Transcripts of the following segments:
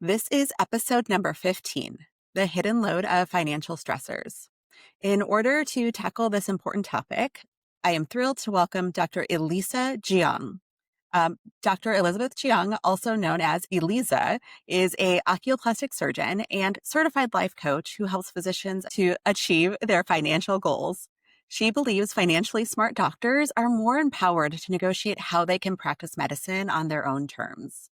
This is episode number 15, The Hidden Load of Financial Stressors. In order to tackle this important topic, I am thrilled to welcome Dr. Elisa Chiang. Dr. Elizabeth Chiang, also known as Elisa, is a oculoplastic surgeon and certified life coach who helps physicians to achieve their financial goals. She believes financially smart doctors are more empowered to negotiate how they can practice medicine on their own terms.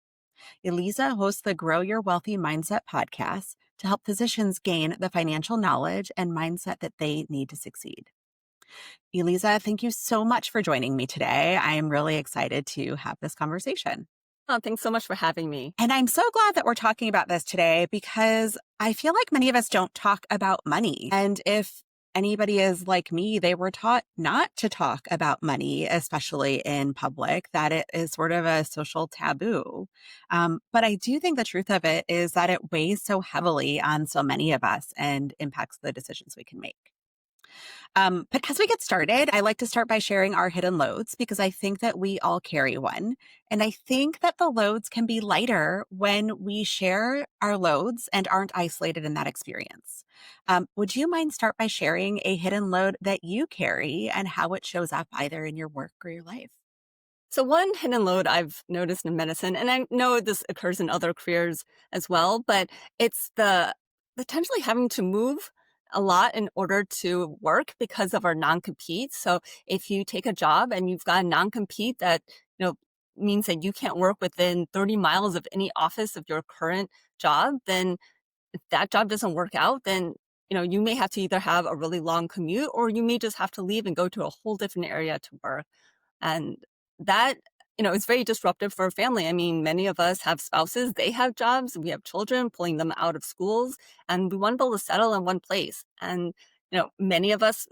Elisa hosts the Grow Your Wealthy Mindset podcast to help physicians gain the financial knowledge and mindset that they need to succeed. Elisa, thank you so much for joining me today. I am really excited to have this conversation. Oh, thanks so much for having me. And I'm so glad that we're talking about this today because I feel like many of us don't talk about money. And if anybody is like me, they were taught not to talk about money, especially in public, that it is sort of a social taboo. But I do think the truth of it is that it weighs so heavily on so many of us and impacts the decisions we can make. But as we get started, I like to start by sharing our hidden loads because I think that we all carry one. And I think that the loads can be lighter when we share our loads and aren't isolated in that experience. Would you mind start by sharing a hidden load that you carry and how it shows up either in your work or your life? So one hidden load I've noticed in medicine, and I know this occurs in other careers as well, but it's the potentially having to move a lot in order to work because of our non-compete. So if you take a job and you've got a non-compete that, you know, means that you can't work within 30 miles of any office of your current job, then if that job doesn't work out, then you may have to either have a really long commute or you may just have to leave and go to a whole different area to work. And that, is very disruptive for a family. I mean, many of us have spouses, they have jobs, we have children, pulling them out of schools, and we want to be able to settle in one place. And, many of us,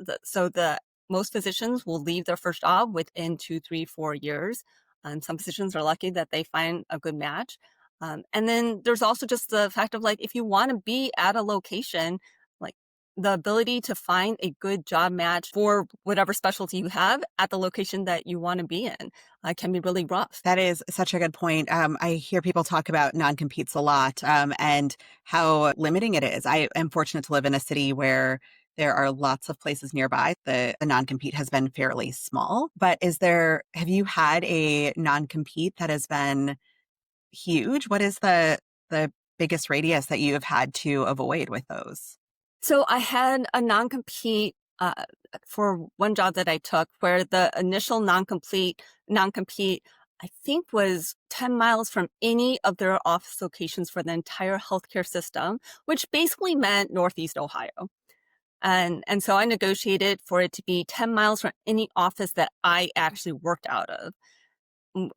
most physicians will leave their first job within 2, 3, 4 years. And some physicians are lucky that they find a good match. And then there's also just the fact of like, if you want to be at a location, like the ability to find a good job match for whatever specialty you have at the location that you want to be in can be really rough. That is such a good point. I hear people talk about non-competes a lot and how limiting it is. I am fortunate to live in a city where there are lots of places nearby. The non-compete has been fairly small, but have you had a non-compete that has been huge? What is the biggest radius that you have had to avoid with those? So I had a non-compete for one job that I took where the initial non-compete, I think was 10 miles from any of their office locations for the entire healthcare system, which basically meant Northeast Ohio. And so I negotiated for it to be 10 miles from any office that I actually worked out of.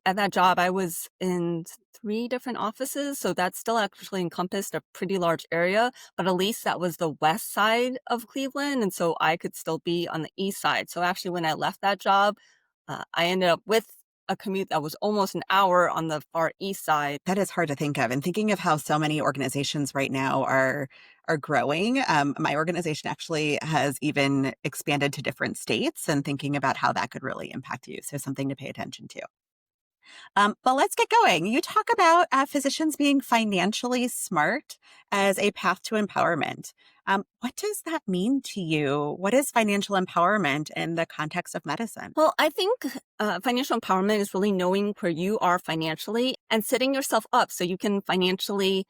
At that job, I was in 3 different offices, so that still actually encompassed a pretty large area, but at least that was the west side of Cleveland, and so I could still be on the east side. So actually, when I left that job, I ended up with a commute that was almost an hour on the far east side. That is hard to think of. And thinking of how so many organizations right now are growing. My organization actually has even expanded to different states and thinking about how that could really impact you. So something to pay attention to. But let's get going. You talk about physicians being financially smart as a path to empowerment. What does that mean to you? What is financial empowerment in the context of medicine? Well, I think financial empowerment is really knowing where you are financially and setting yourself up so you can financially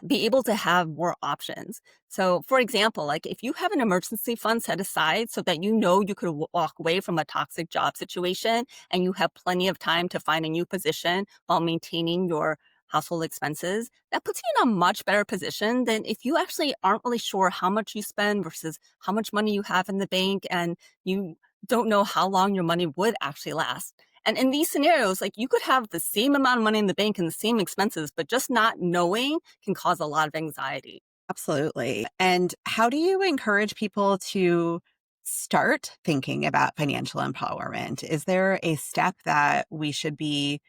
be able to have more options. So, for example, like if you have an emergency fund set aside so that you could walk away from a toxic job situation and you have plenty of time to find a new position while maintaining your household expenses, that puts you in a much better position than if you actually aren't really sure how much you spend versus how much money you have in the bank and you don't know how long your money would actually last. And in these scenarios, like you could have the same amount of money in the bank and the same expenses, but just not knowing can cause a lot of anxiety. Absolutely. And how do you encourage people to start thinking about financial empowerment? Is there a step that we should be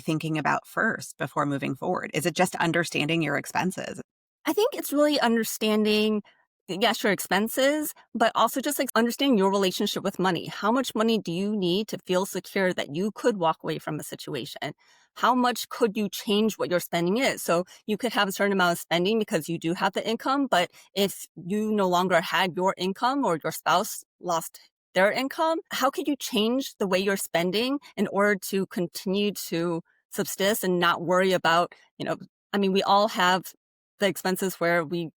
thinking about first before moving forward? Is it just understanding your expenses? I think it's really understanding yes, your expenses, but also just like understanding your relationship with money. How much money do you need to feel secure that you could walk away from a situation? How much could you change what your spending is? So you could have a certain amount of spending because you do have the income, but if you no longer had your income or your spouse lost their income, how could you change the way you're spending in order to continue to subsist and not worry about, I mean, we all have the expenses where we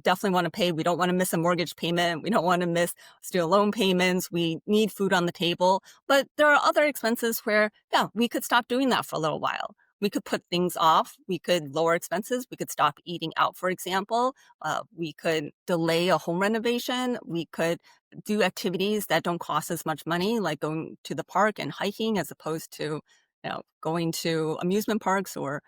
definitely want to pay. We don't want to miss a mortgage payment. We don't want to miss student loan payments. We need food on the table. But there are other expenses where, yeah, we could stop doing that for a little while. We could put things off. We could lower expenses. We could stop eating out, for example. We could delay a home renovation. We could do activities that don't cost as much money, like going to the park and hiking, as opposed to, going to amusement parks or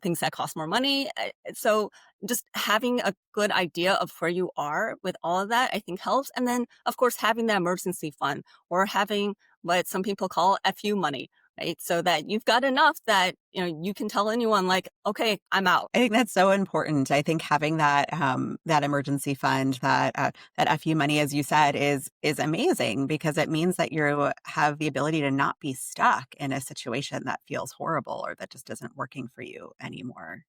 things that cost more money. So just having a good idea of where you are with all of that, I think helps. And then, of course, having the emergency fund or having what some people call FU money, right? So that you've got enough that, you can tell anyone like, okay, I'm out. I think that's so important. I think having that emergency fund, that FU money, as you said, is amazing because it means that you have the ability to not be stuck in a situation that feels horrible or that just isn't working for you anymore.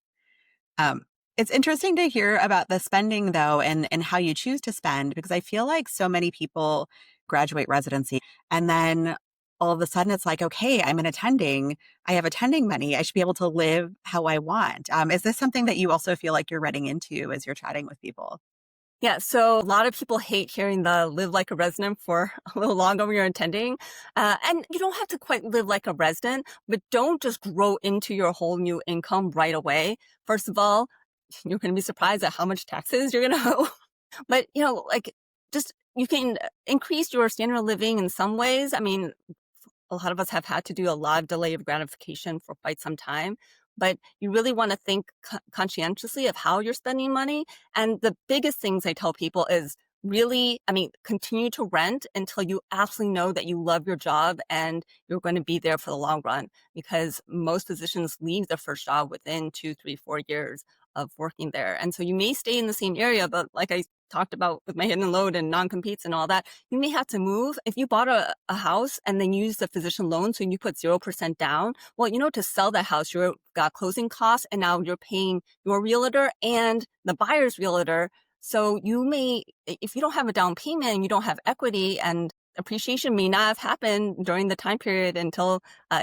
Um, it's interesting to hear about the spending though, and how you choose to spend, because I feel like so many people graduate residency and then all of a sudden it's like, okay, I have attending money. I should be able to live how I want. Is this something that you also feel like you're running into as you're chatting with people? Yeah, so a lot of people hate hearing the live like a resident for a little longer when you're attending. And you don't have to quite live like a resident, but don't just grow into your whole new income right away. First of all, you're going to be surprised at how much taxes you're going to owe. But, like just you can increase your standard of living in some ways. I mean, a lot of us have had to do a lot of delay of gratification for quite some time. But you really want to think conscientiously of how you're spending money. And the biggest things I tell people is really, I mean, continue to rent until you absolutely know that you love your job and you're going to be there for the long run. Because most physicians leave their first job within 2, 3, 4 years of working there. And so you may stay in the same area, but like I talked about with my hidden load and non-competes and all that, you may have to move. If you bought a house and then use the physician loan, so you put 0% down, well, to sell that house, you've got closing costs and now you're paying your realtor and the buyer's realtor. So you may, if you don't have a down payment and you don't have equity and appreciation may not have happened during the time period until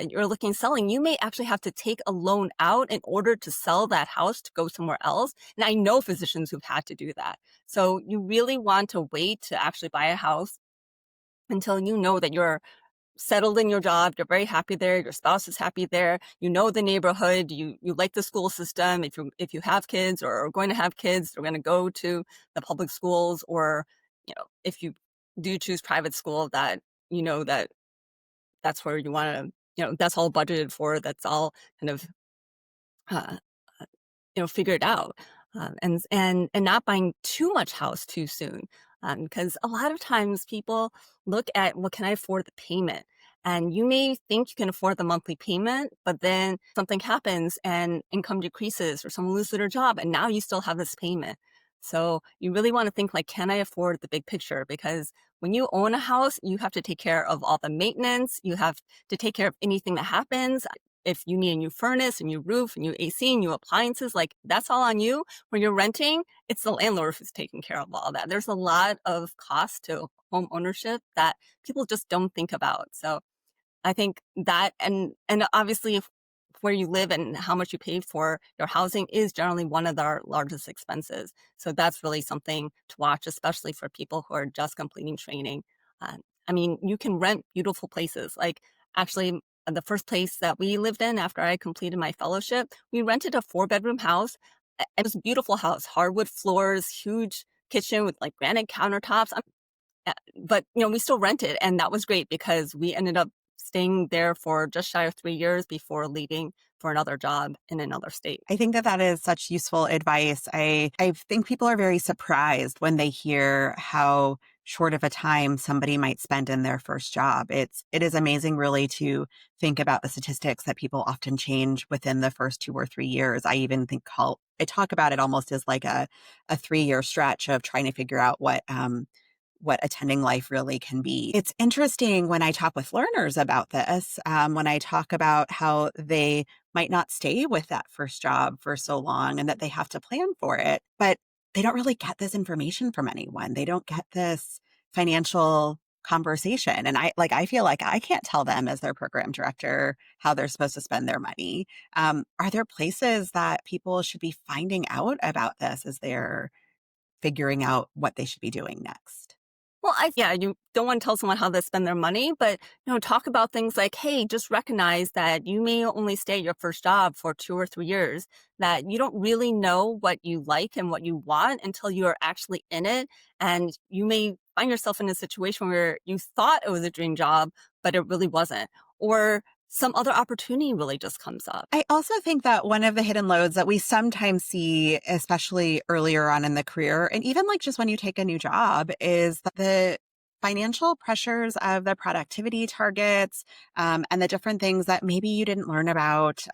you're looking selling, you may actually have to take a loan out in order to sell that house to go somewhere else. And I know physicians who've had to do that. So you really want to wait to actually buy a house until you know that you're settled in your job, you're very happy there, your spouse is happy there, you know the neighborhood, you like the school system. If you have kids or are going to have kids, they're going to go to the public schools, or if you do choose private school, that that that's where you want to, that's all budgeted for, that's all kind of uh, figure it out, and not buying too much house too soon, because a lot of times people look at, well, can I afford the payment? And you may think you can afford the monthly payment, but then something happens and income decreases or someone loses their job, and now you still have this payment. So you really want to think like, can I afford the big picture? Because when you own a house, you have to take care of all the maintenance. You have to take care of anything that happens. If you need a new furnace, a new roof, a new AC, new appliances, like that's all on you. When you're renting, it's the landlord who's taking care of all that. There's a lot of cost to home ownership that people just don't think about. So I think that, and obviously where you live and how much you pay for your housing is generally one of our largest expenses. So that's really something to watch, especially for people who are just completing training. I mean, you can rent beautiful places. Like actually, the first place that we lived in after I completed my fellowship, we rented a 4-bedroom house. It was a beautiful house, hardwood floors, huge kitchen with like granite countertops. But we still rented, and that was great because we ended up staying there for just shy of 3 years before leaving for another job in another state. I think that is such useful advice. I think people are very surprised when they hear how short of a time somebody might spend in their first job. It is amazing really to think about the statistics that people often change within the first 2 or 3 years. I even I talk about it almost as like a 3 year stretch of trying to figure out what attending life really can be. It's interesting when I talk with learners about this, when I talk about how they might not stay with that first job for so long and that they have to plan for it, but they don't really get this information from anyone. They don't get this financial conversation. And I feel like I can't tell them as their program director how they're supposed to spend their money. Are there places that people should be finding out about this as they're figuring out what they should be doing next? Well, yeah, you don't want to tell someone how they spend their money, but talk about things like, hey, just recognize that you may only stay at your first job for 2 or 3 years, that you don't really know what you like and what you want until you are actually in it. And you may find yourself in a situation where you thought it was a dream job, but it really wasn't. Or some other opportunity really just comes up. I also think that one of the hidden loads that we sometimes see, especially earlier on in the career, and even like just when you take a new job, is the financial pressures of the productivity targets, and the different things that maybe you didn't learn about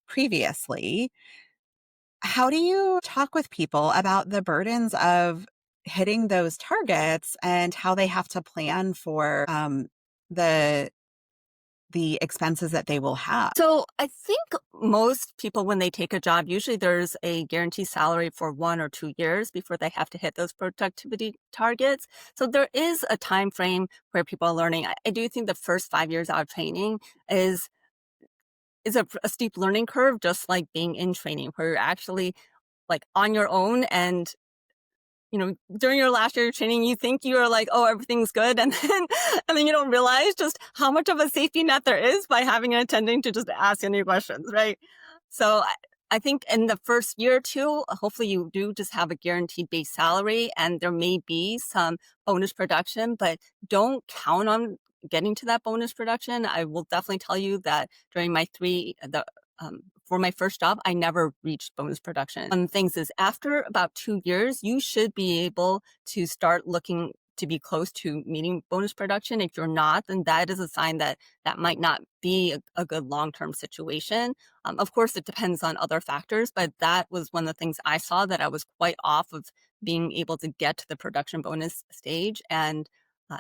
previously. How do you talk with people about the burdens of hitting those targets and how they have to plan for the the expenses that they will have? So I think most people, when they take a job, usually there's a guaranteed salary for 1 or 2 years before they have to hit those productivity targets. So there is a time frame where people are learning. I do think the first 5 years out of training is a steep learning curve, just like being in training, where you're actually like on your own. And during your last year of training, you think you are like, oh, everything's good. And then you don't realize just how much of a safety net there is by having an attending to just ask any questions, right? So I think in the first year or two, hopefully you do just have a guaranteed base salary and there may be some bonus production, but don't count on getting to that bonus production. I will definitely tell you that during for my first job, I never reached bonus production. One of the things is after about 2 years, you should be able to start looking to be close to meeting bonus production. If you're not, then that is a sign that that might not be a good long-term situation. Of course, it depends on other factors, but that was one of the things I saw, that I was quite off of being able to get to the production bonus stage. And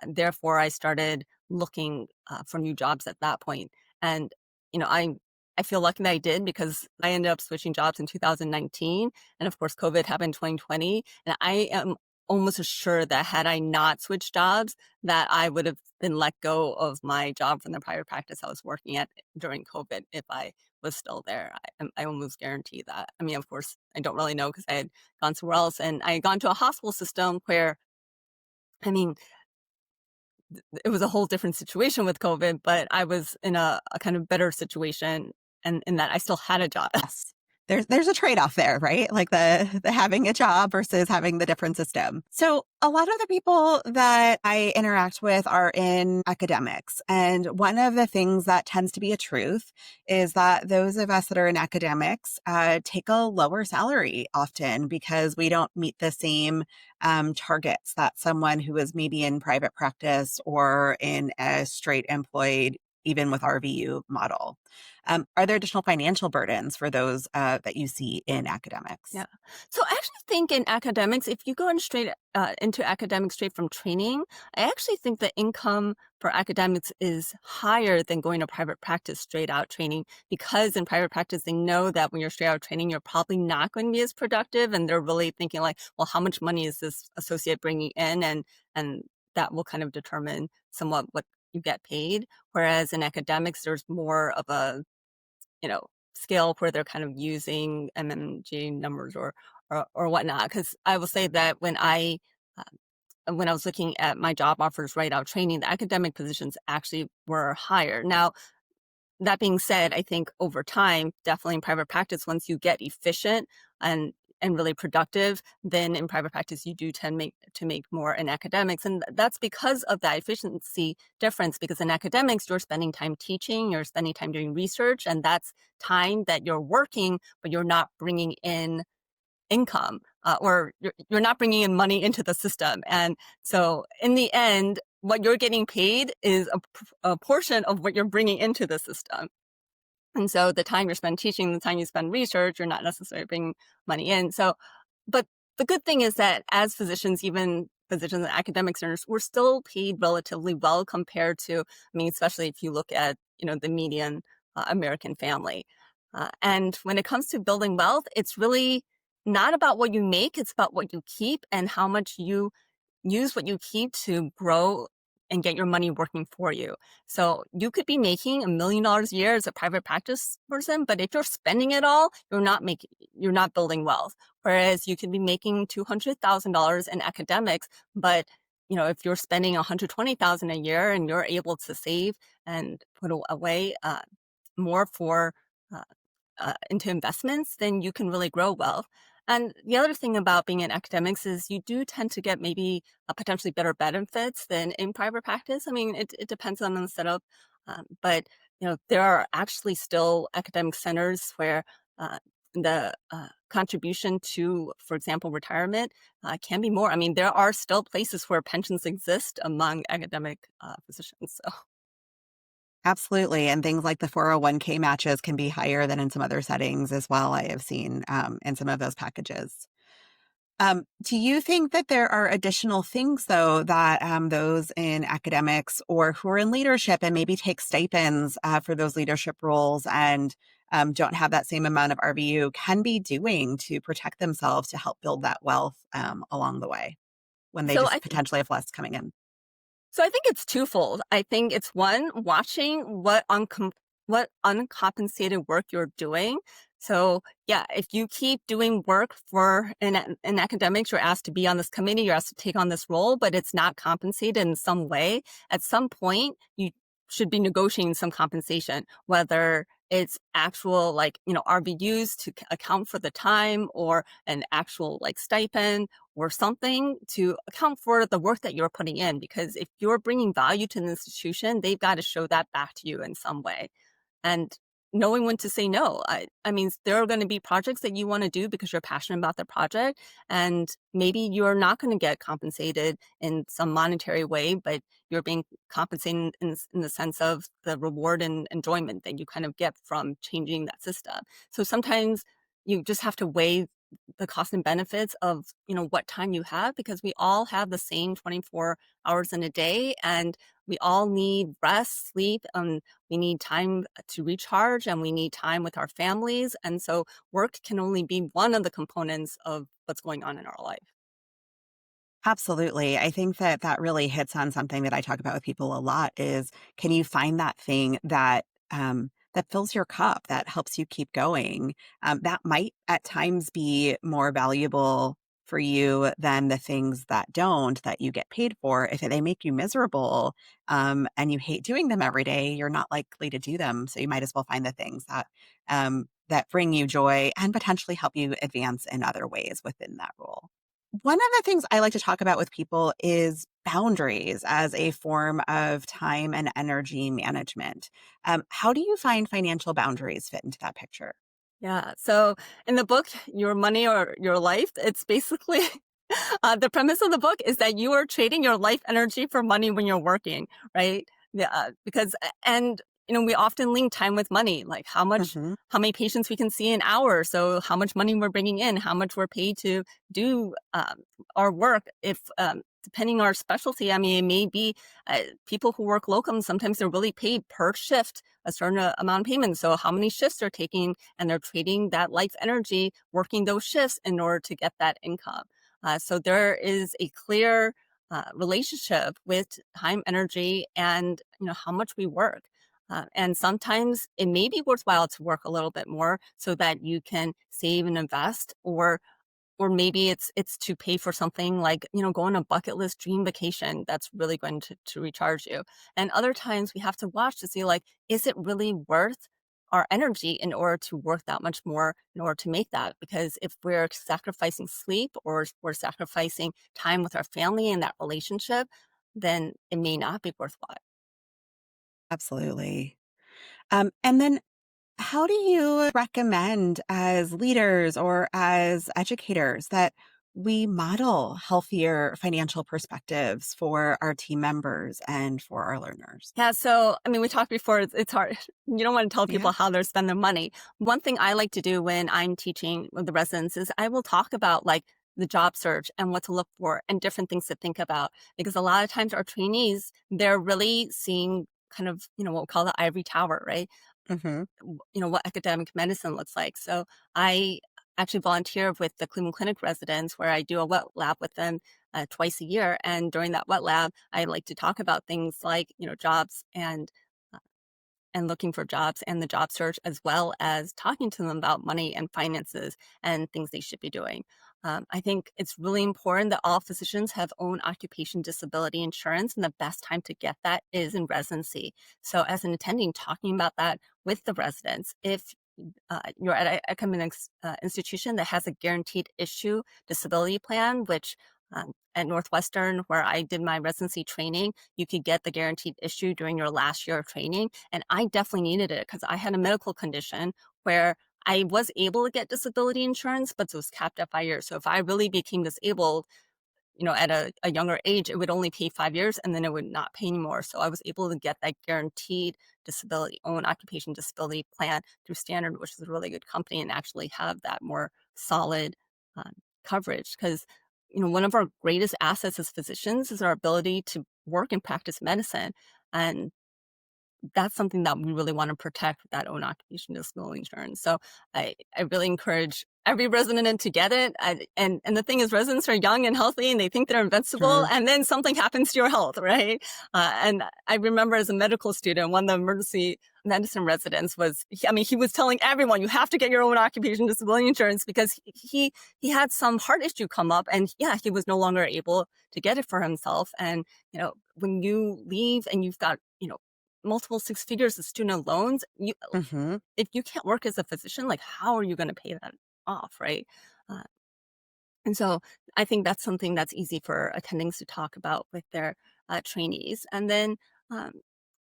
therefore, I started looking for new jobs at that point. And, you know, I I feel lucky that I did, because I ended up switching jobs in 2019. And of course, COVID happened in 2020. And I am almost assured that had I not switched jobs, that I would have been let go of my job from the private practice I was working at during COVID if I was still there. I almost guarantee that. I mean, of course, I don't really know because I had gone somewhere else, and I had gone to a hospital system where, I mean, it was a whole different situation with COVID, but I was in a kind of better situation, and in that I still had a job. Yes. There's a trade-off there, right? Like the having a job versus having the different system. So a lot of the people that I interact with are in academics. And one of the things that tends to be a truth is that those of us that are in academics take a lower salary often because we don't meet the same targets that someone who is maybe in private practice or in a straight employed, even with RVU model. Are there additional financial burdens for those that you see in academics? Yeah. So I actually think in academics, if you go in straight into academics straight from training, I actually think the income for academics is higher than going to private practice straight out training, because in private practice, they know that when you're straight out training, you're probably not going to be as productive. And they're really thinking like, well, how much money is this associate bringing in? And that will kind of determine somewhat what you get paid. Whereas in academics, there's more of a scale where they're kind of using MMG numbers or whatnot. Because I will say that when I was looking at my job offers right out training, the academic positions actually were higher. Now, that being said, I think over time, definitely in private practice, once you get efficient and really productive, then in private practice you do tend to make more in academics, and that's because of that efficiency difference. Because in academics, you're spending time teaching, you're spending time doing research, and that's time that you're working, but you're not bringing in income, or you're not bringing in money into the system. And so in the end, what you're getting paid is a portion of what you're bringing into the system. And so the time you spend teaching, the time you spend research, you're not necessarily bringing money in. So, but the good thing is that as physicians, even physicians in academic centers, we're still paid relatively well compared to, I mean, especially if you look at, the median American family. And when it comes to building wealth, it's really not about what you make, it's about what you keep and how much you use what you keep to grow and get your money working for you. So you could be making $1 million a year as a private practice person, but if you're spending it all, you're not building wealth. Whereas you could be making $200,000 in academics, but if you're spending $120,000 a year and you're able to save and put away more for uh, into investments, then you can really grow wealth. And the other thing about being in academics is you do tend to get maybe potentially better benefits than in private practice. I mean, it depends on the setup, but there are actually still academic centers where the contribution to, for example, retirement can be more. I mean, there are still places where pensions exist among academic physicians. So. Absolutely. And things like the 401k matches can be higher than in some other settings as well, I have seen in some of those packages. Do you think that there are additional things, though, that those in academics or who are in leadership and maybe take stipends for those leadership roles and don't have that same amount of RVU can be doing to protect themselves to help build that wealth along the way when they So just I potentially have less coming in? So I think it's twofold. I think it's one, watching what uncompensated work you're doing. So yeah, if you keep doing work in academics, you're asked to be on this committee, you're asked to take on this role, but it's not compensated in some way. At some point, you should be negotiating some compensation, whether it's actual RVUs to account for the time or an actual stipend or something to account for the work that you're putting in. Because if you're bringing value to an institution, they've got to show that back to you in some way. And knowing when to say no. I mean, there are going to be projects that you want to do because you're passionate about the project, and maybe you're not going to get compensated in some monetary way, but you're being compensated in the sense of the reward and enjoyment that you kind of get from changing that system. So sometimes you just have to weigh the cost and benefits of what time you have, because we all have the same 24 hours in a day, and we all need rest, sleep, we need time to recharge, and we need time with our families. And so work can only be one of the components of what's going on in our life. Absolutely. I think that that really hits on something that I talk about with people a lot is can you find that thing that fills your cup, that helps you keep going? That might at times be more valuable for you than the things that don't, that you get paid for. If they make you miserable and you hate doing them every day, you're not likely to do them. So you might as well find the things that bring you joy and potentially help you advance in other ways within that role. One of the things I like to talk about with people is boundaries as a form of time and energy management. How do you find financial boundaries fit into that picture? Yeah. So in the book, Your Money or Your Life, it's basically the premise of the book is that you are trading your life energy for money when you're working, right? Yeah, because and we often link time with money, like Hmm. how many patients we can see an hour, so how much money we're bringing in, how much we're paid to do our work. If depending on our specialty, I mean, it may be people who work locum. Sometimes they're really paid per shift a certain amount of payment. So how many shifts they're taking, and they're trading that life energy working those shifts in order to get that income. So there is a clear relationship with time, energy, and how much we work. And sometimes it may be worthwhile to work a little bit more so that you can save and invest, or maybe it's to pay for something like go on a bucket list dream vacation that's really going to recharge you. And other times we have to watch to see, like, is it really worth our energy in order to work that much more in order to make that? Because if we're sacrificing sleep or we're sacrificing time with our family and that relationship, then it may not be worthwhile. Absolutely. And then How do you recommend as leaders or as educators that we model healthier financial perspectives for our team members and for our learners? Yeah, so I mean, we talked before, it's hard. You don't want to tell Yeah. people how they spend their money. One thing I like to do when I'm teaching with the residents is I will talk about like the job search and what to look for and different things to think about. Because a lot of times our trainees, they're really seeing kind of, what we call the ivory tower, right? Hmm. What academic medicine looks like. So I actually volunteer with the Cleveland Clinic residents where I do a wet lab with them twice a year. And during that wet lab, I like to talk about things like, jobs uh, and looking for jobs and the job search, as well as talking to them about money and finances and things they should be doing. I think it's really important that all physicians have own occupation disability insurance, and the best time to get that is in residency. So, as an attending, talking about that with the residents, if you're at an academic institution that has a guaranteed issue disability plan, which at Northwestern, where I did my residency training, you could get the guaranteed issue during your last year of training. And I definitely needed it because I had a medical condition where I was able to get disability insurance, but it was capped at 5 years. So if I really became disabled, at a younger age, it would only pay 5 years and then it would not pay anymore. So I was able to get that guaranteed disability, own occupation disability plan through Standard, which is a really good company, and actually have that more solid um, coverage. Because, one of our greatest assets as physicians is our ability to work and practice medicine. And that's something that we really want to protect with that own occupation disability insurance. So I really encourage every resident to get it. And the thing is, residents are young and healthy and they think they're invincible, Sure. and then something happens to your health, right? And I remember as a medical student, one of the emergency medicine residents he was telling everyone, you have to get your own occupation disability insurance because he had some heart issue come up, and yeah, he was no longer able to get it for himself. And, when you leave and you've got, multiple six figures of student loans, Hmm. if you can't work as a physician, like, how are you gonna pay that off, right? Uh, and so I think that's something that's easy for attendings to talk about with their trainees. And then, um,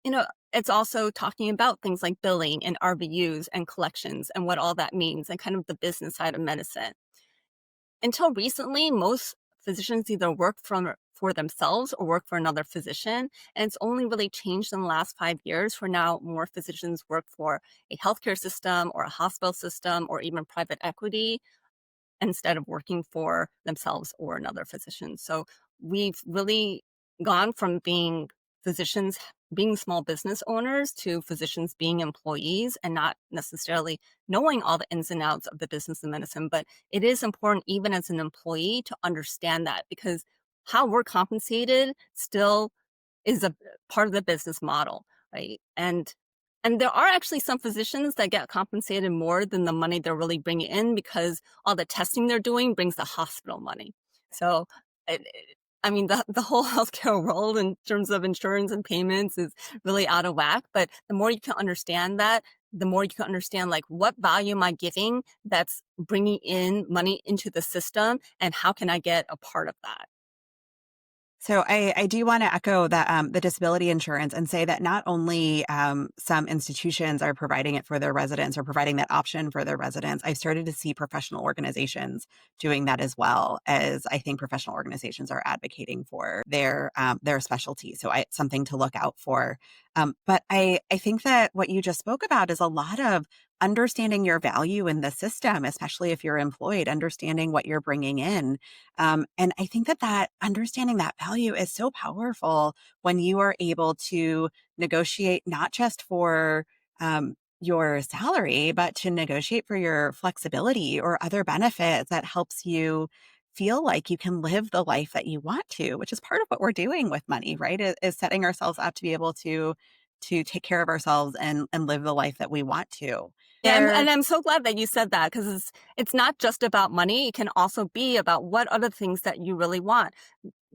you know, it's also talking about things like billing and RVUs and collections and what all that means and kind of the business side of medicine. Until recently, most physicians either work for themselves or work for another physician. And it's only really changed in the last 5 years where now more physicians work for a healthcare system or a hospital system or even private equity instead of working for themselves or another physician. So we've really gone from being physicians being small business owners to physicians being employees and not necessarily knowing all the ins and outs of the business of medicine. But it is important, even as an employee, to understand that because how we're compensated still is a part of the business model, right? And there are actually some physicians that get compensated more than the money they're really bringing in because all the testing they're doing brings the hospital money. So, I mean, the whole healthcare world in terms of insurance and payments is really out of whack. But the more you can understand that, the more you can understand like what value am I giving that's bringing in money into the system, and how can I get a part of that? So I do want to echo that the disability insurance and say that not only some institutions are providing it for their residents or providing that option for their residents. I've started to see professional organizations doing that as well, as I think professional organizations are advocating for their specialty. So it's something to look out for. But I think that what you just spoke about is a lot of understanding your value in the system, especially if you're employed, understanding what you're bringing in, and I think that understanding that value is so powerful when you are able to negotiate not just for your salary, but to negotiate for your flexibility or other benefits that helps you feel like you can live the life that you want to, which is part of what we're doing with money, right? Is setting ourselves up to be able to take care of ourselves and live the life that we want to. Yeah, There, and I'm so glad that you said that because it's not just about money. It can also be about what other things that you really want.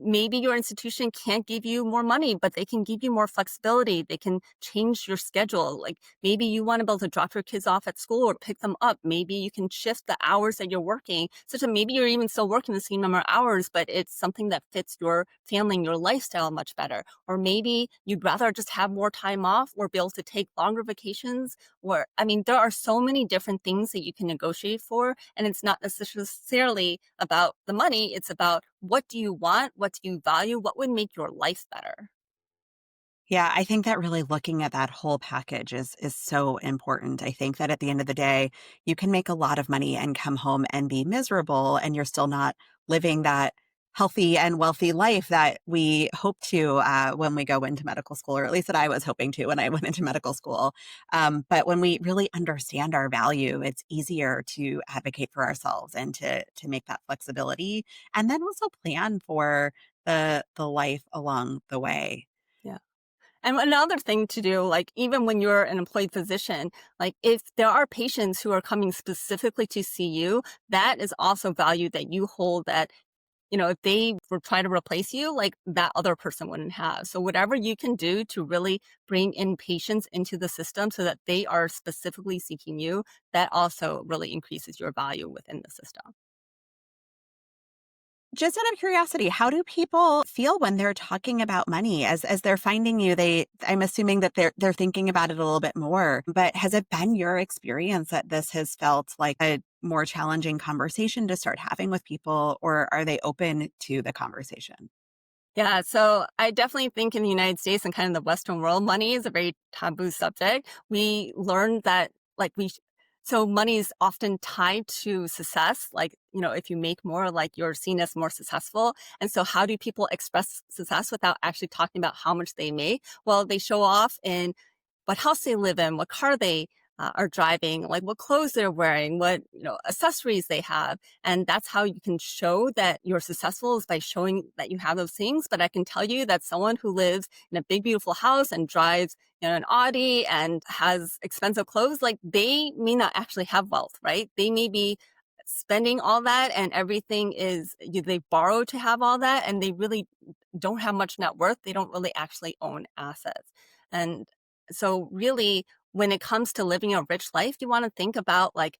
maybe your institution can't give you more money, but they can give you more flexibility. They can change your schedule. Like maybe you want to be able to drop your kids off at school or pick them up. Maybe you can shift the hours that you're working, such that maybe you're even still working the same number of hours, but it's something that fits your family and your lifestyle much better. Or maybe you'd rather just have more time off or be able to take longer vacations. Or, I mean, there are so many different things that you can negotiate for. And it's not necessarily about the money. It's about what do you want? What do you value? What would make your life better? Yeah, I think that really looking at that whole package is so important. I think that at the end of the day, you can make a lot of money and come home and be miserable, and you're still not living that healthy and wealthy life that we hope to when we go into medical school, or at least that I was hoping to when I went into medical school. But when we really understand our value, it's easier to advocate for ourselves and to make that flexibility, and then also plan for the life along the way. Yeah. And another thing to do, like even when you're an employed physician, like if there are patients who are coming specifically to see you, that is also value that you hold that, if they were trying to replace you, like that other person wouldn't have. So whatever you can do to really bring in patients into the system so that they are specifically seeking you, that also really increases your value within the system. Just out of curiosity, how do people feel when they're talking about money as they're finding you? I'm assuming that they're thinking about it a little bit more, but has it been your experience that this has felt like a more challenging conversation to start having with people, or are they open to the conversation? Yeah, so I definitely think in the United States and kind of the Western world, money is a very taboo subject. We learned that like so money is often tied to success. Like, if you make more, like you're seen as more successful. And so how do people express success without actually talking about how much they make? Well, they show off in what house they live in, what car they are driving, like what clothes they're wearing, what accessories they have, and that's how you can show that you're successful is by showing that you have those things. But I can tell you that someone who lives in a big beautiful house and drives an Audi and has expensive clothes, like they may not actually have wealth, right? They may be spending all that and everything is they borrow to have all that and they really don't have much net worth. They don't really actually own assets. And so really, when it comes to living a rich life, you want to think about like,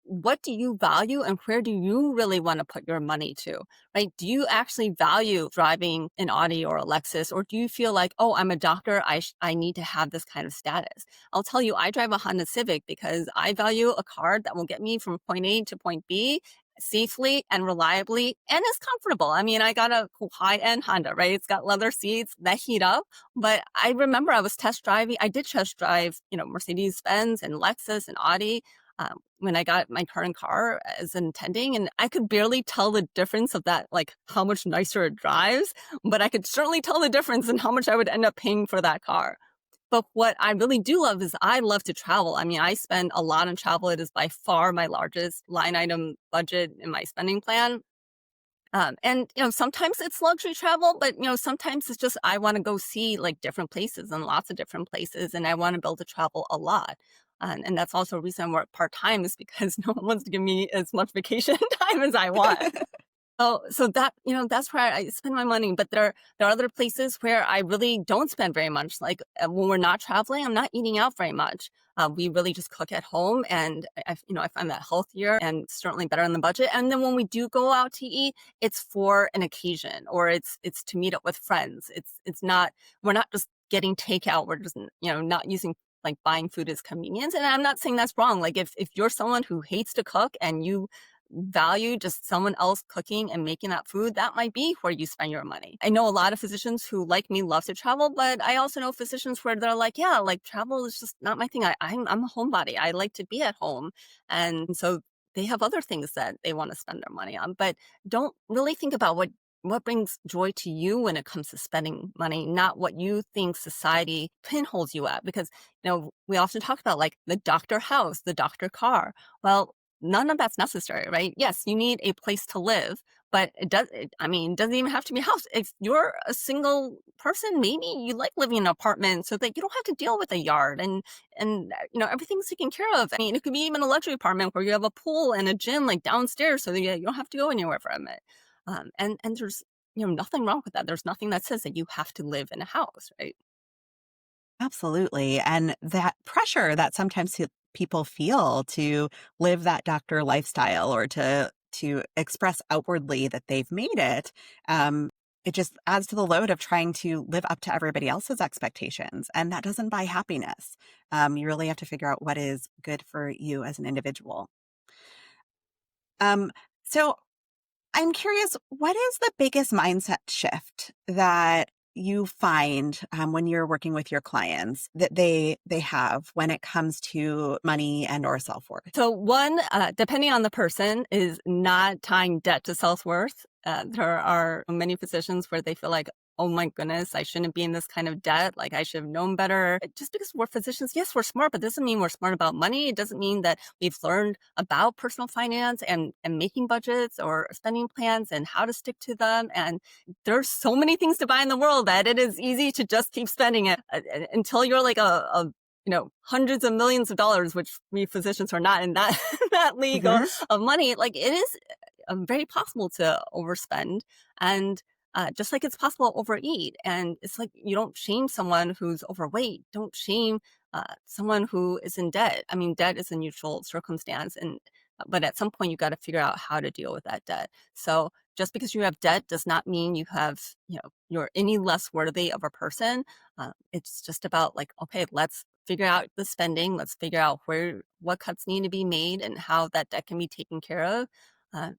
what do you value and where do you really want to put your money to, right? Do you actually value driving an Audi or a Lexus, or do you feel like, oh, I'm a doctor, I need to have this kind of status? I'll tell you, I drive a Honda Civic because I value a car that will get me from point A to point B safely and reliably and is comfortable. I mean, I got a cool high-end Honda, right? It's got leather seats that heat up. But I remember I did test drive, Mercedes-Benz and Lexus and Audi when I got my current car as intending. And I could barely tell the difference of that, like how much nicer it drives, but I could certainly tell the difference in how much I would end up paying for that car. But what I really do love is I love to travel. I mean, I spend a lot on travel. It is by far my largest line item budget in my spending plan. And sometimes it's luxury travel, but sometimes it's just I want to go see like different places and lots of different places, and I want to be able to travel a lot. And that's also a reason I work part time is because no one wants to give me as much vacation time as I want. Oh, so that, that's where I spend my money, but there are other places where I really don't spend very much. Like when we're not traveling, I'm not eating out very much. We really just cook at home, and I find that healthier and certainly better on the budget. And then when we do go out to eat, it's for an occasion or it's to meet up with friends. It's not we're not just getting takeout. We're just not using like buying food as convenience. And I'm not saying that's wrong. Like if you're someone who hates to cook and you value just someone else cooking and making that food, that might be where you spend your money. I know a lot of physicians who, like me, love to travel, but I also know physicians where they're like, yeah, like travel is just not my thing. I'm a homebody. I like to be at home. And so they have other things that they want to spend their money on, but don't really think about what brings joy to you when it comes to spending money, not what you think society pinholes you at. Because, we often talk about like the doctor house, the doctor car. Well, none of that's necessary, right? Yes, you need a place to live, but it doesn't even have to be a house. If you're a single person, maybe you like living in an apartment so that you don't have to deal with a yard and everything's taken care of. I mean, it could be even a luxury apartment where you have a pool and a gym like downstairs so that you don't have to go anywhere from it. And there's nothing wrong with that. There's nothing that says that you have to live in a house, right? Absolutely. And that pressure that sometimes people feel to live that doctor lifestyle or to express outwardly that they've made it, um, it just adds to the load of trying to live up to everybody else's expectations. And that doesn't buy happiness. You really have to figure out what is good for you as an individual. Um, so I'm curious, what is the biggest mindset shift that you find when you're working with your clients that they have when it comes to money and or self-worth? So one, depending on the person, is not tying debt to self-worth. There are many physicians where they feel like, oh my goodness, I shouldn't be in this kind of debt. Like I should have known better. Just because we're physicians, yes, we're smart, but doesn't mean we're smart about money. It doesn't mean that we've learned about personal finance and making budgets or spending plans and how to stick to them. And there's so many things to buy in the world that it is easy to just keep spending it until you're like hundreds of millions of dollars, which we physicians are not in that that league Hmm. of money. Like it is very possible to overspend, and just like it's possible to overeat. And it's like you don't shame someone who's overweight. Don't shame someone who is in debt. I mean, debt is a neutral circumstance, and but at some point you got to figure out how to deal with that debt. So just because you have debt does not mean you have, you're any less worthy of a person. It's just about like, okay, let's figure out the spending. Let's figure out what cuts need to be made and how that debt can be taken care of.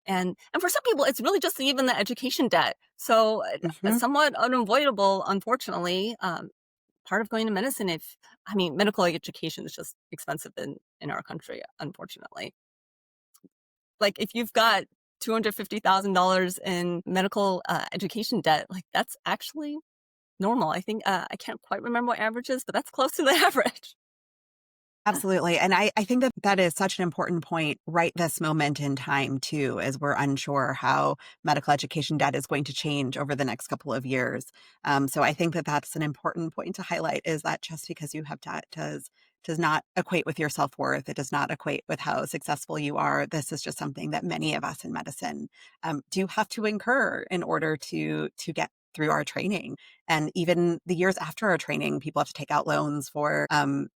And for some people, it's really just even the education debt. So Hmm. somewhat unavoidable, unfortunately. Part of going to medicine, if I mean, medical education is just expensive in our country, unfortunately. Like if you've got $250,000 in medical education debt, like that's actually normal. I think I can't quite remember what average is, but that's close to the average. Absolutely. And I think that that is such an important point right this moment in time, too, as we're unsure how medical education debt is going to change over the next couple of years. So I think that that's an important point to highlight is that just because you have debt does not equate with your self-worth. It does not equate with how successful you are. This is just something that many of us in medicine do have to incur in order to get through our training. And even the years after our training, people have to take out loans for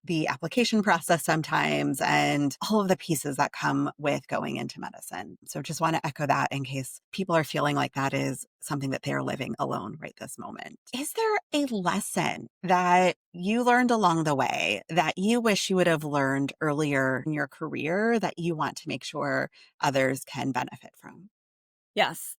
the application process sometimes and all of the pieces that come with going into medicine. So just want to echo that in case people are feeling like that is something that they're living alone right this moment. Is there a lesson that you learned along the way that you wish you would have learned earlier in your career that you want to make sure others can benefit from? Yes.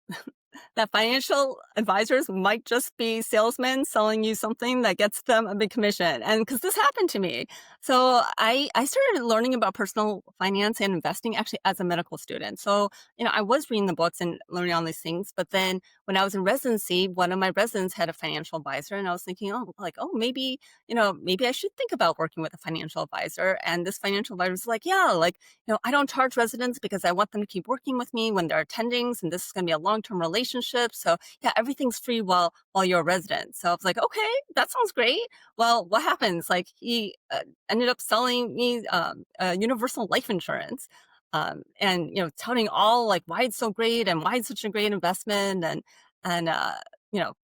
That financial advisors might just be salesmen selling you something that gets them a big commission. And because this happened to me. So I started learning about personal finance and investing actually as a medical student. So, I was reading the books and learning all these things. But then when I was in residency, one of my residents had a financial advisor. And I was thinking, maybe, maybe I should think about working with a financial advisor. And this financial advisor was like, yeah, like, I don't charge residents because I want them to keep working with me when they're attendings, and this is going to be a long-term relationship. So yeah, everything's free while you're a resident. So I was like, okay, that sounds great. Well, what happens? Like he ended up selling me universal life insurance, and touting all like why it's so great and why it's such a great investment, and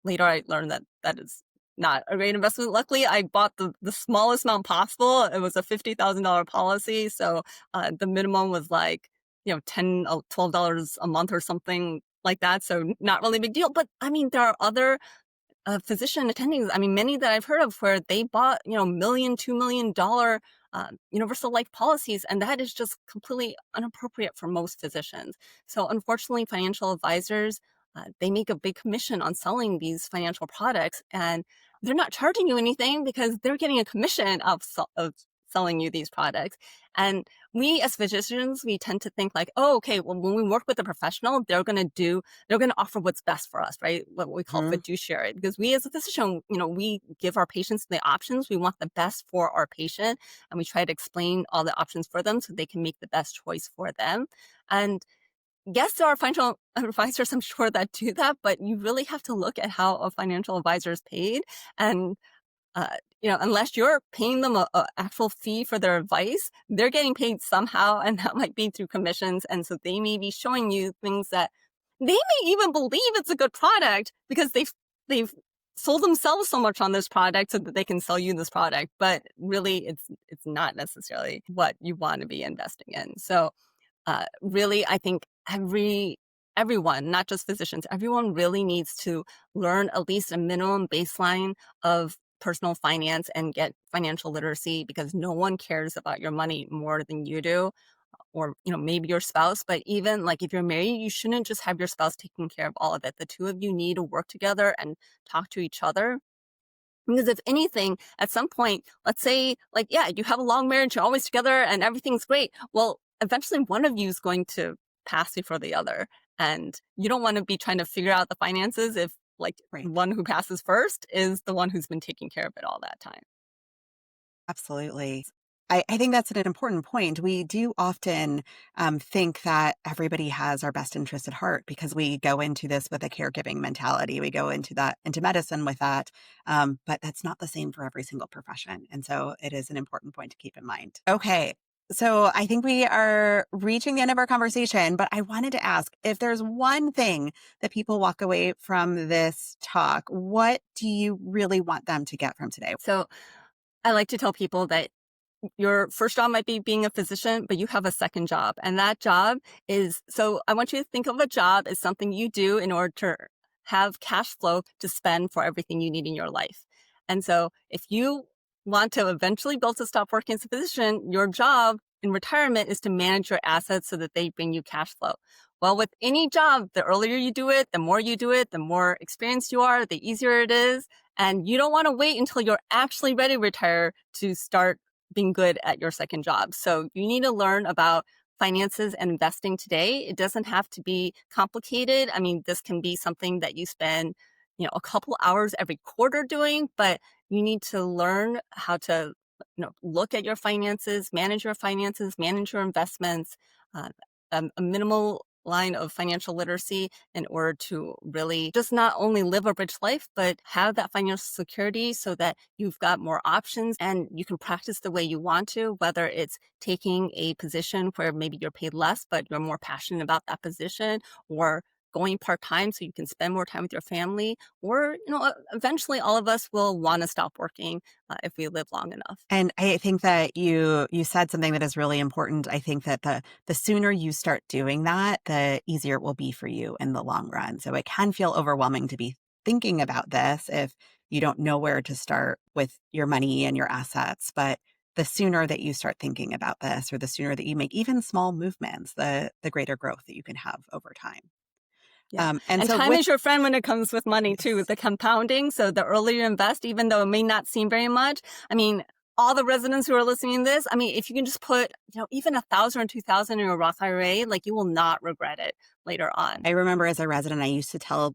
later I learned that that is not a great investment. Luckily, I bought the smallest amount possible. It was a $50,000 policy. So the minimum was like, $12 a month or something like that. So not really a big deal. But I mean, there are other physician attendings. I mean, many that I've heard of where they bought, million, $2 million universal life policies, and that is just completely inappropriate for most physicians. So, unfortunately, financial advisors they make a big commission on selling these financial products, and they're not charging you anything because they're getting a commission of selling you these products. And we as physicians, we tend to think like, oh, okay, well, when we work with a professional, they're going to offer what's best for us, right? What we call Mhm. fiduciary, because we as a physician, we give our patients the options. We want the best for our patient, and we try to explain all the options for them so they can make the best choice for them. And yes, there are financial advisors, I'm sure, that do that, but you really have to look at how a financial advisor is paid. And unless you're paying them a actual fee for their advice, they're getting paid somehow, and that might be through commissions. And so they may be showing you things that they may even believe it's a good product because they've sold themselves so much on this product so that they can sell you this product, but really it's not necessarily what you want to be investing in. So really, I think everyone, not just physicians, everyone really needs to learn at least a minimum baseline of personal finance and get financial literacy, because no one cares about your money more than you do, or maybe your spouse. But even like if you're married, you shouldn't just have your spouse taking care of all of it. The two of you need to work together and talk to each other, because if anything, at some point, let's say, like, yeah, you have a long marriage, you're always together and everything's great. Well, eventually one of you is going to pass before the other. And you don't want to be trying to figure out the finances if, like, the Right. one who passes first is the one who's been taking care of it all that time. Absolutely. I think that's an important point. We do often think that everybody has our best interest at heart because we go into this with a caregiving mentality. We go into medicine with that, but that's not the same for every single profession. And so it is an important point to keep in mind. Okay. So I think we are reaching the end of our conversation, but I wanted to ask if there's one thing that people walk away from this talk, what do you really want them to get from today? So I like to tell people that your first job might be being a physician, but you have a second job. And that job is, so I want you to think of a job as something you do in order to have cash flow to spend for everything you need in your life. And so if you want to eventually be able to stop working as a physician, your job in retirement is to manage your assets so that they bring you cash flow. Well, with any job, the earlier you do it, the more you do it, the more experienced you are, the easier it is. And you don't want to wait until you're actually ready to retire to start being good at your second job. So you need to learn about finances and investing today. It doesn't have to be complicated. I mean, this can be something that you spend, a couple hours every quarter doing, but you need to learn how to, look at your finances, manage your investments, uh, a minimal line of financial literacy in order to really just not only live a rich life, but have that financial security so that you've got more options and you can practice the way you want to, whether it's taking a position where maybe you're paid less, but you're more passionate about that position, or going part-time so you can spend more time with your family, or, eventually all of us will want to stop working if we live long enough. And I think that you said something that is really important. I think that the sooner you start doing that, the easier it will be for you in the long run. So it can feel overwhelming to be thinking about this if you don't know where to start with your money and your assets. But the sooner that you start thinking about this, or the sooner that you make even small movements, the greater growth that you can have over time. Yeah. And And so time with is your friend when it comes with money too, yes. the compounding. So the earlier you invest, even though it may not seem very much, I mean, all the residents who are listening to this, I mean, if you can just put, even 1,000 or 2,000 in your Roth IRA, like you will not regret it later on. I remember as a resident, I used to talk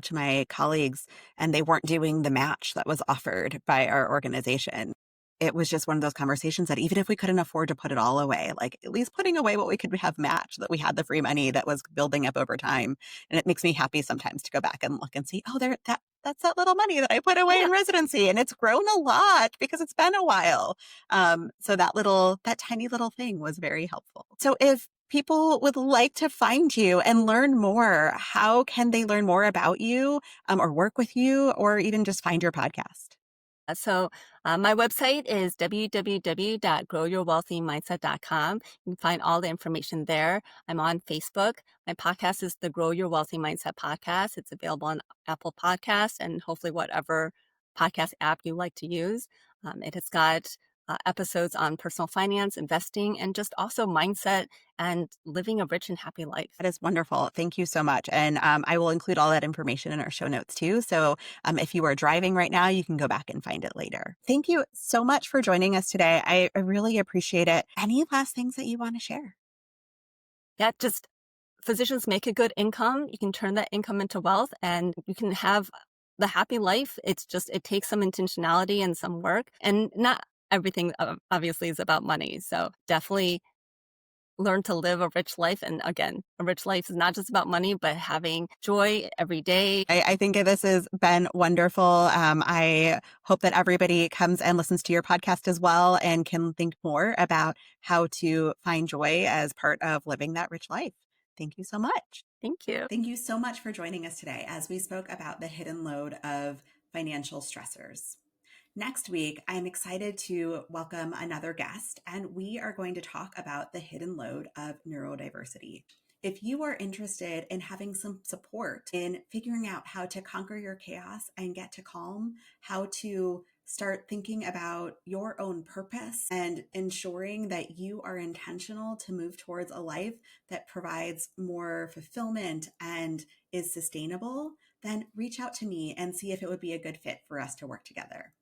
to my colleagues and they weren't doing the match that was offered by our organization. It was just one of those conversations that even if we couldn't afford to put it all away, like at least putting away what we could have matched, that we had the free money that was building up over time. And it makes me happy sometimes to go back and look and see, oh, that's that little money that I put away Yeah. in residency. And it's grown a lot because it's been a while. So that tiny little thing was very helpful. So if people would like to find you and learn more, how can they learn more about you, or work with you, or even just find your podcast? So my website is www.growyourwealthymindset.com. You can find all the information there. I'm on Facebook. My podcast is the Grow Your Wealthy Mindset podcast. It's available on Apple Podcasts and hopefully whatever podcast app you like to use. It has got episodes on personal finance, investing, and just also mindset and living a rich and happy life. That is wonderful. Thank you so much. And I will include all that information in our show notes too. So if you are driving right now, you can go back and find it later. Thank you so much for joining us today. I really appreciate it. Any last things that you want to share? Yeah, just physicians make a good income. You can turn that income into wealth and you can have the happy life. It's just, it takes some intentionality and some work, and not everything obviously is about money. So definitely learn to live a rich life. And again, a rich life is not just about money, but having joy every day. I think this has been wonderful. I hope that everybody comes and listens to your podcast as well and can think more about how to find joy as part of living that rich life. Thank you so much. Thank you. Thank you so much for joining us today as we spoke about the hidden load of financial stressors. Next week, I'm excited to welcome another guest, and we are going to talk about the hidden load of neurodiversity. If you are interested in having some support in figuring out how to conquer your chaos and get to calm, how to start thinking about your own purpose and ensuring that you are intentional to move towards a life that provides more fulfillment and is sustainable, then reach out to me and see if it would be a good fit for us to work together.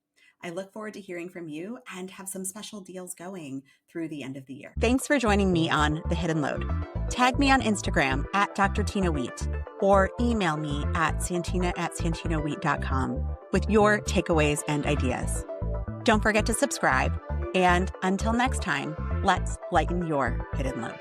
I look forward to hearing from you and have some special deals going through the end of the year. Thanks for joining me on The Hidden Load. Tag me on Instagram at Dr. Tina Wheat or email me at santina@santinawheat.com with your takeaways and ideas. Don't forget to subscribe. And until next time, let's lighten your hidden load.